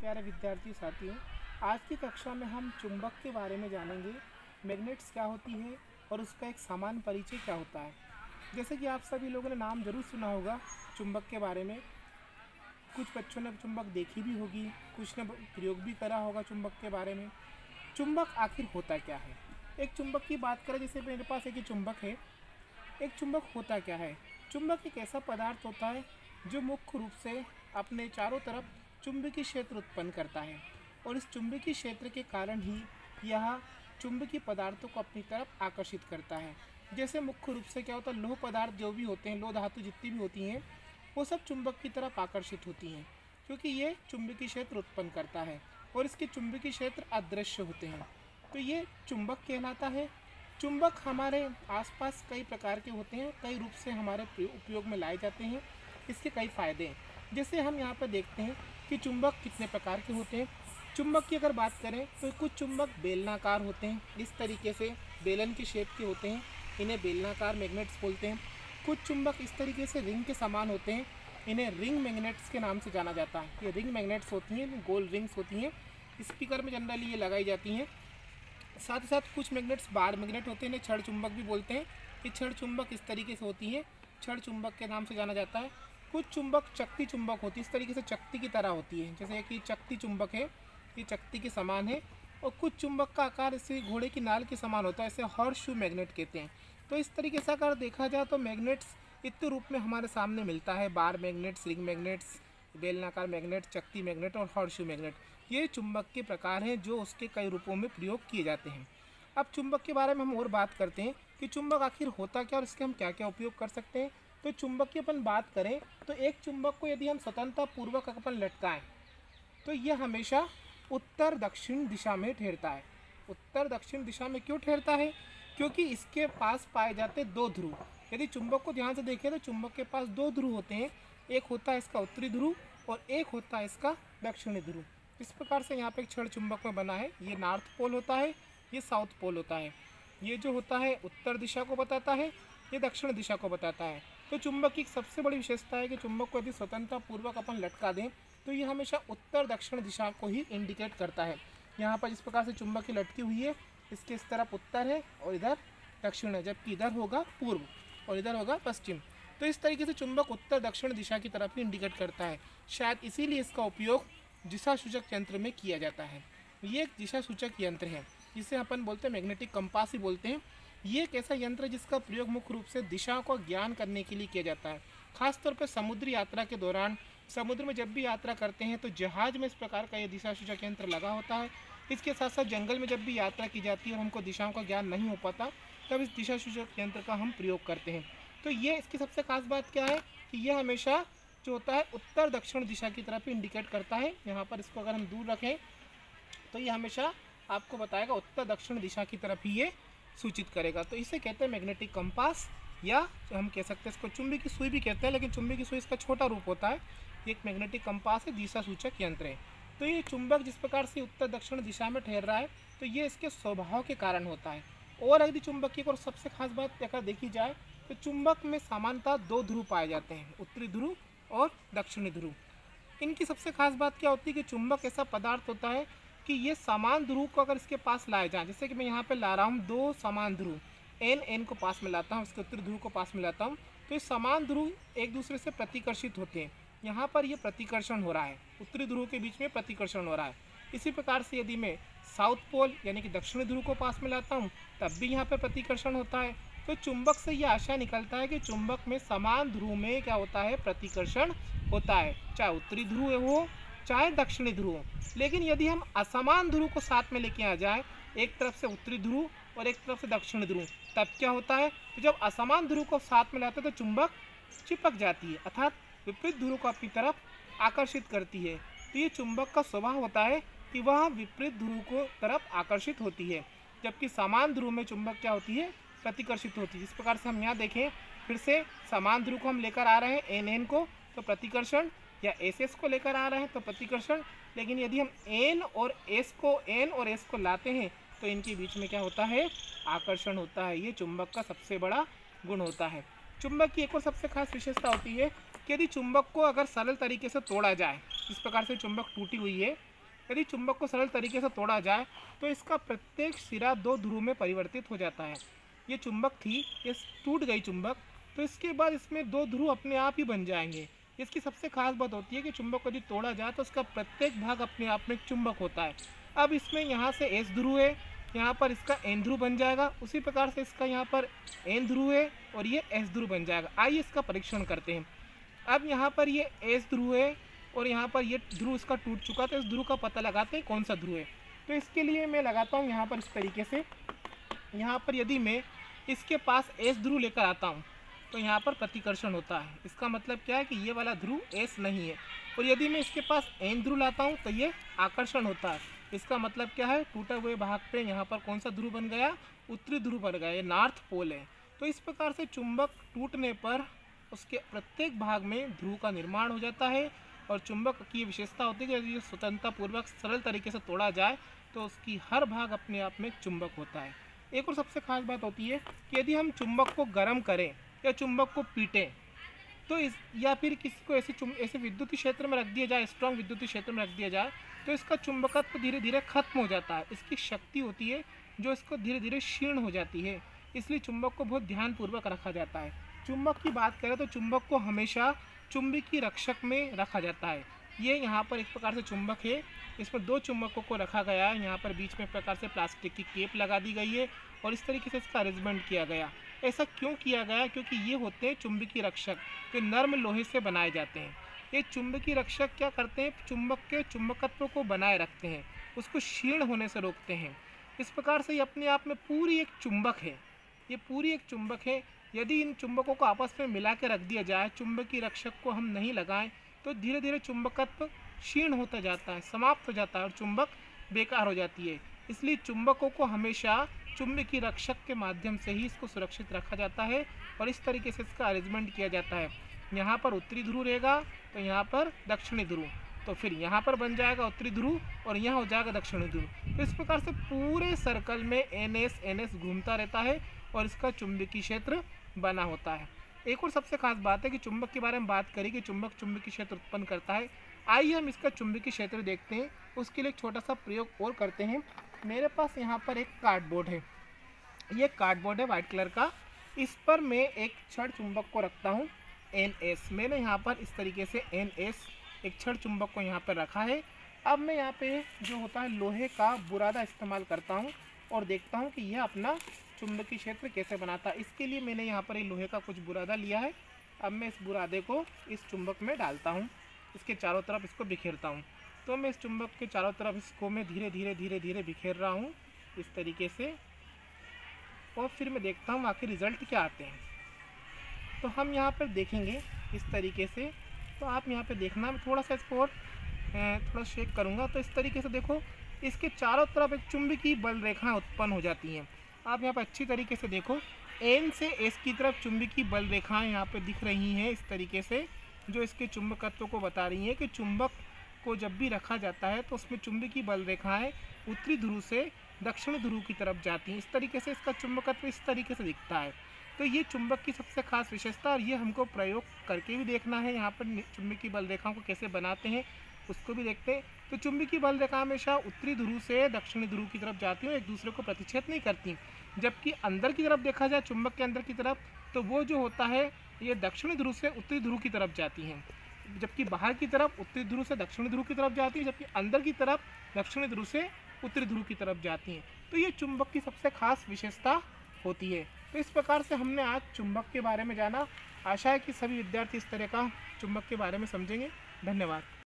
प्यारे विद्यार्थी साथियों, आज की कक्षा में हम चुंबक के बारे में जानेंगे। मैग्नेट्स क्या होती है और उसका एक सामान्य परिचय क्या होता है। जैसे कि आप सभी लोगों ने नाम जरूर सुना होगा चुंबक के बारे में। कुछ बच्चों ने चुंबक देखी भी होगी, कुछ ने प्रयोग भी करा होगा चुंबक के बारे में। चुंबक आखिर होता क्या है? एक चुंबक की बात करें, जैसे मेरे पास एक चुंबक है। एक चुंबक होता क्या है? चुंबक एक ऐसा पदार्थ होता है जो मुख्य रूप से अपने चारों तरफ चुंबकीय क्षेत्र उत्पन्न करता है, और इस चुंबकीय क्षेत्र के कारण ही यह चुंबकीय पदार्थों को अपनी तरफ आकर्षित करता है। जैसे मुख्य रूप से क्या होता है, लोह पदार्थ जो भी होते हैं, लोह धातु जितनी भी होती हैं, वो सब चुंबक की तरफ आकर्षित होती हैं, क्योंकि ये चुंबकीय क्षेत्र उत्पन्न करता है और इसके चुंबकीय क्षेत्र अदृश्य होते हैं, तो ये चुंबक कहलाता है। चुंबक हमारे आसपास कई प्रकार के होते हैं, कई रूप से हमारे उपयोग में लाए जाते हैं। इसके कई फ़ायदे हैं। जैसे हम यहाँ पर देखते हैं कि चुंबक कितने प्रकार के होते हैं। चुंबक की अगर बात करें तो कुछ चुंबक बेलनाकार होते हैं, इस तरीके से बेलन की शेप के होते हैं, इन्हें बेलनाकार मैग्नेट्स बोलते हैं। कुछ चुंबक इस तरीके से रिंग के समान होते हैं, इन्हें रिंग मैग्नेट्स के नाम से जाना जाता है। ये रिंग मैग्नेट्स होती हैं, गोल रिंग्स होती हैं, स्पीकर में जनरली ये लगाई जाती हैं। साथ ही साथ कुछ मैग्नेट्स बार मैग्नेट होते हैं, इन्हें छड़ चुंबक भी बोलते हैं। ये छड़ चुंबक इस तरीके से होती हैं, छड़ चुंबक के नाम से जाना जाता है। कुछ चुंबक चकती चुंबक होती है, इस तरीके से चकती की तरह होती है, जैसे कि चकती चुंबक है, ये चकती के समान है। और कुछ चुंबक का आकार इसे घोड़े की नाल के समान होता है, इसे हॉर्स-शू मैग्नेट कहते हैं। तो इस तरीके से अगर देखा जाए तो मैग्नेट्स इतने रूप में हमारे सामने मिलता है: बार मैग्नेट्स, रिंग मैग्नेट्स, बेलनाकार मैग्नेट, चकती मैग्नेट और हॉर्स-शू मैग्नेट। ये चुंबक के प्रकार हैं जो उसके कई रूपों में प्रयोग किए जाते हैं। अब चुंबक के बारे में हम और बात करते हैं कि चुंबक आखिर होता क्या और इसके हम क्या क्या उपयोग कर सकते हैं। तो चुंबक की अपन बात करें तो एक चुंबक को यदि हम स्वतंत्रता पूर्वक अपन लटकाएं तो यह हमेशा उत्तर दक्षिण दिशा में ठहरता है। उत्तर दक्षिण दिशा में क्यों ठहरता है? क्योंकि इसके पास पाए जाते दो ध्रुव। यदि चुंबक को ध्यान से देखें तो चुंबक के पास दो ध्रुव होते हैं, एक होता है इसका उत्तरी ध्रुव और एक होता है इसका दक्षिणी ध्रुव। इस प्रकार से यहाँ पे एक छड़ चुंबक में बना है, ये नॉर्थ पोल होता है, ये साउथ पोल होता है। ये जो होता है उत्तर दिशा को बताता है, ये दक्षिण दिशा को बताता है। तो चुंबक की सबसे बड़ी विशेषता है कि चुंबक को यदि स्वतंत्रता पूर्वक अपन लटका दें तो ये हमेशा उत्तर दक्षिण दिशा को ही इंडिकेट करता है। यहाँ पर जिस प्रकार से चुंबक की लटकी हुई है, इसके इस तरफ उत्तर है और इधर दक्षिण है, जबकि इधर होगा पूर्व और इधर होगा पश्चिम। तो इस तरीके से चुंबक उत्तर दक्षिण दिशा की तरफ ही इंडिकेट करता है। शायद इसीलिए इसका उपयोग दिशा सूचक यंत्र में किया जाता है। ये एक दिशा सूचक यंत्र है जिसे अपन बोलते हैं मैग्नेटिक कंपास ही बोलते हैं। ये एक ऐसा यंत्र है जिसका प्रयोग मुख्य रूप से दिशा को ज्ञान करने के लिए किया जाता है। खासतौर पर समुद्री यात्रा के दौरान, समुद्र में जब भी यात्रा करते हैं तो जहाज में इस प्रकार का ये दिशा सूचक यंत्र लगा होता है। इसके साथ साथ जंगल में जब भी यात्रा की जाती है और हमको दिशाओं का ज्ञान नहीं हो पाता, तब इस दिशा सूचक यंत्र का हम प्रयोग करते हैं। तो ये इसकी सबसे खास बात क्या है कि यह हमेशा जो होता है उत्तर दक्षिण दिशा की तरफ ही इंडिकेट करता है। यहाँ पर इसको अगर हम दूर रखें तो ये हमेशा आपको बताएगा उत्तर दक्षिण दिशा की तरफ ही ये सूचित करेगा। तो इसे कहते हैं मैग्नेटिक कंपास, या हम कह सकते हैं इसको चुंबकीय सुई भी कहते हैं, लेकिन चुंबकीय सुई इसका छोटा रूप होता है। ये एक मैग्नेटिक कंपास है, दिशा सूचक यंत्र है। तो ये चुंबक जिस प्रकार से उत्तर दक्षिण दिशा में ठहर रहा है, तो ये इसके स्वभाव के कारण होता है। और यदि चुंबक की और सबसे खास बात अगर देखी जाए तो चुंबक में सामान्यतः दो ध्रुव पाए जाते हैं, उत्तरी ध्रुव और दक्षिणी ध्रुव। इनकी सबसे खास बात क्या होती है कि चुंबक ऐसा पदार्थ होता है कि ये समान ध्रुव को अगर इसके पास लाए जाएं, जैसे कि मैं यहाँ पे ला रहा हूँ दो समान ध्रुव, एन को पास में लाता हूँ, इसके उत्तरी ध्रुव को पास में लाता हूँ, तो ये समान ध्रुव एक दूसरे से प्रतिकर्षित होते हैं। यहाँ पर ये प्रतिकर्षण हो रहा है, उत्तरी ध्रुव के बीच में प्रतिकर्षण हो रहा है। इसी प्रकार से यदि मैं साउथ पोल यानी कि दक्षिणी ध्रुव को पास में लाता हूँ, तब भी यहाँ पर प्रतिकर्षण होता है। तो चुंबक से ये आशा निकलता है कि चुंबक में समान ध्रुव में क्या होता है, प्रतिकर्षण होता है, चाहे उत्तरी ध्रुव हो चाहे दक्षिणी ध्रुव हो। लेकिन यदि हम असमान ध्रुव को साथ में लेके आ जाए, एक तरफ से उत्तरी ध्रुव और एक तरफ से दक्षिणी ध्रुव, तब क्या होता है, तो जब असमान ध्रुव को साथ में लाते हैं तो चुंबक चिपक जाती है, अर्थात विपरीत ध्रुव को अपनी तरफ आकर्षित करती है। तो ये चुंबक का स्वभाव होता है कि वह विपरीत ध्रुव को तरफ आकर्षित होती है, जबकि समान ध्रुव में चुंबक क्या होती है, प्रतिकर्षित होती है। इस प्रकार से हम यहाँ देखें, फिर से समान ध्रुव को हम लेकर आ रहे हैं एन को, तो प्रतिकर्षण, या एस को लेकर आ रहे हैं तो प्रतिकर्षण। लेकिन यदि हम एन और एस को लाते हैं तो इनके बीच में क्या होता है, आकर्षण होता है। ये चुंबक का सबसे बड़ा गुण होता है। चुंबक की एक और सबसे खास विशेषता होती है कि यदि चुंबक को अगर सरल तरीके से तोड़ा जाए, इस प्रकार से चुंबक टूटी हुई है, यदि चुंबक को सरल तरीके से तोड़ा जाए तो इसका प्रत्येक सिरा दो ध्रुव में परिवर्तित हो जाता है। ये चुंबक थी, ये टूट गई चुंबक, तो इसके बाद इसमें दो ध्रुव अपने आप ही बन जाएंगे। इसकी सबसे खास बात होती है कि चुंबक को यदि तोड़ा जाए तो उसका प्रत्येक भाग अपने आप में एक चुंबक होता है। अब इसमें यहाँ से एस ध्रुव है, यहाँ पर इसका एन ध्रुव बन जाएगा, उसी प्रकार से इसका यहाँ पर एन ध्रुव है और ये एस ध्रुव बन जाएगा। आइए इसका परीक्षण करते हैं। अब यहाँ पर ये एस ध्रुव है और यहाँ पर ये ध्रुव इसका टूट चुका, तो इस ध्रुव का पता लगाते हैं कौन सा ध्रुव है। तो इसके लिए मैं लगाता हूँ यहाँ पर इस तरीके से। यहाँ पर यदि मैं इसके पास एस ध्रुव लेकर आता हूँ तो यहाँ पर प्रतिकर्षण होता है। इसका मतलब क्या है कि ये वाला ध्रुव एस नहीं है। और यदि मैं इसके पास एन ध्रुव लाता हूँ तो ये आकर्षण होता है। इसका मतलब क्या है, टूटे हुए भाग पे यहाँ पर कौन सा ध्रुव बन गया, उत्तरी ध्रुव बन गया, ये नॉर्थ पोल है। तो इस प्रकार से चुंबक टूटने पर उसके प्रत्येक भाग में ध्रुव का निर्माण हो जाता है। और चुंबक की विशेषता होती है कि यदि स्वतंत्रतापूर्वक सरल तरीके से तोड़ा जाए तो उसकी हर भाग अपने आप में चुंबक होता है। एक और सबसे खास बात होती है कि यदि हम चुंबक को गर्म करें या चुंबक को पीटें तो या फिर किसी को ऐसे विद्युतीय क्षेत्र में रख दिया जाए, स्ट्रॉन्ग विद्युतीय क्षेत्र में रख दिया जाए, तो इसका चुंबकत्व धीरे धीरे खत्म हो जाता है। इसकी शक्ति होती है जो इसको धीरे धीरे क्षीण हो जाती है। इसलिए चुंबक को बहुत ध्यानपूर्वक रखा जाता है। चुंबक की बात करें तो चुंबक को हमेशा चुंबकीय रक्षक में रखा जाता है। ये यहाँ पर एक प्रकार से चुंबक है, इसमें दो चुंबकों को रखा गया है। यहाँ पर बीच में एक प्रकार से प्लास्टिक की केप लगा दी गई है और इस तरीके से इसका अरेंजमेंट किया गया। ऐसा क्यों किया गया? क्योंकि ये होते हैं चुंबकीय रक्षक, जो नर्म लोहे से बनाए जाते हैं। ये चुंबकीय रक्षक क्या करते हैं, चुंबक के चुंबकत्व को बनाए रखते हैं, उसको क्षीण होने से रोकते हैं। इस प्रकार से ये अपने आप में पूरी एक चुंबक है, ये पूरी एक चुंबक है। यदि इन चुंबकों को आपस में मिला के रख दिया जाए, चुंबकीय रक्षक को हम नहीं लगाएं, तो धीरे धीरे चुंबकत्व क्षीण होता जाता है, समाप्त हो जाता है और चुंबक बेकार हो जाती है। इसलिए चुंबकों को हमेशा चुंबकीय रक्षक के माध्यम से ही इसको सुरक्षित रखा जाता है और इस तरीके से इसका अरेंजमेंट किया जाता है। यहाँ पर उत्तरी ध्रुव रहेगा तो यहाँ पर दक्षिणी ध्रुव, तो फिर यहाँ पर बन जाएगा उत्तरी ध्रुव और यहाँ हो जाएगा दक्षिणी ध्रुव। तो इस प्रकार से पूरे सर्कल में NS घूमता रहता है और इसका चुंबकीय क्षेत्र बना होता है। एक और सबसे खास बात है कि चुंबक के बारे में बात करें कि चुंबक चुंबकीय क्षेत्र उत्पन्न करता है। आइए हम इसका चुंबकीय क्षेत्र देखते हैं। उसके लिए एक छोटा सा प्रयोग और करते हैं। मेरे पास यहाँ पर एक कार्डबोर्ड है, ये कार्डबोर्ड है वाइट कलर का। इस पर मैं एक छड़ चुंबक को रखता हूँ NS। मैंने यहाँ पर इस तरीके से NS एक छड़ चुंबक को यहाँ पर रखा है। अब मैं यहाँ पे जो होता है लोहे का बुरादा इस्तेमाल करता हूँ और देखता हूँ कि यह अपना चुंबकीय क्षेत्र कैसे बनाता है। इसके लिए मैंने यहाँ पर एक लोहे का कुछ बुरादा लिया है। अब मैं इस बुरादे को इस चुंबक में डालता हूँ, इसके चारों तरफ इसको बिखेरता हूँ। तो मैं इस चुंबक के चारों तरफ इसको मैं धीरे धीरे बिखेर रहा हूँ इस तरीके से, और फिर मैं देखता हूँ आखिर रिज़ल्ट क्या आते हैं। तो हम यहाँ पर देखेंगे इस तरीके से। तो आप यहाँ पे देखना, मैं थोड़ा सा इसको और थोड़ा शेक करूँगा। तो इस तरीके से देखो, इसके चारों तरफ एक चुंबकीय बल रेखाएं उत्पन्न हो जाती हैं। आप यहाँ पर अच्छी तरीके से देखो, N से S की तरफ चुंबकीय बल रेखाएं यहाँ पे दिख रही हैं इस तरीके से, जो इसके चुंबकत्व को बता रही हैं कि चुंबक को जब भी रखा जाता है तो उसमें चुंबकीय बल रेखाएं उत्तरी ध्रुव से दक्षिणी ध्रुव की तरफ जाती हैं। इस तरीके से इसका चुंबकत्व इस तरीके से दिखता है। तो ये चुंबक की सबसे खास विशेषता, और ये हमको प्रयोग करके भी देखना है। यहाँ पर चुंबकीय बल रेखाओं को कैसे बनाते हैं उसको भी देखते हैं। तो चुंबकीय बल रेखा हमेशा उत्तरी ध्रुव से दक्षिणी ध्रुव की तरफ जाती है, एक दूसरे को प्रतिच्छेद नहीं करती। जबकि अंदर की तरफ देखा जाए, चुंबक के अंदर की तरफ, तो वो जो होता है ये दक्षिणी ध्रुव से उत्तरी ध्रुव की तरफ जाती हैं, जबकि बाहर की तरफ उत्तरी ध्रुव से दक्षिणी ध्रुव की तरफ जाती है, जबकि अंदर की तरफ दक्षिणी ध्रुव से उत्तरी ध्रुव की तरफ जाती हैं। तो ये चुंबक की सबसे खास विशेषता होती है। तो इस प्रकार से हमने आज चुंबक के बारे में जाना। आशा है कि सभी विद्यार्थी इस तरह का चुंबक के बारे में समझेंगे। धन्यवाद।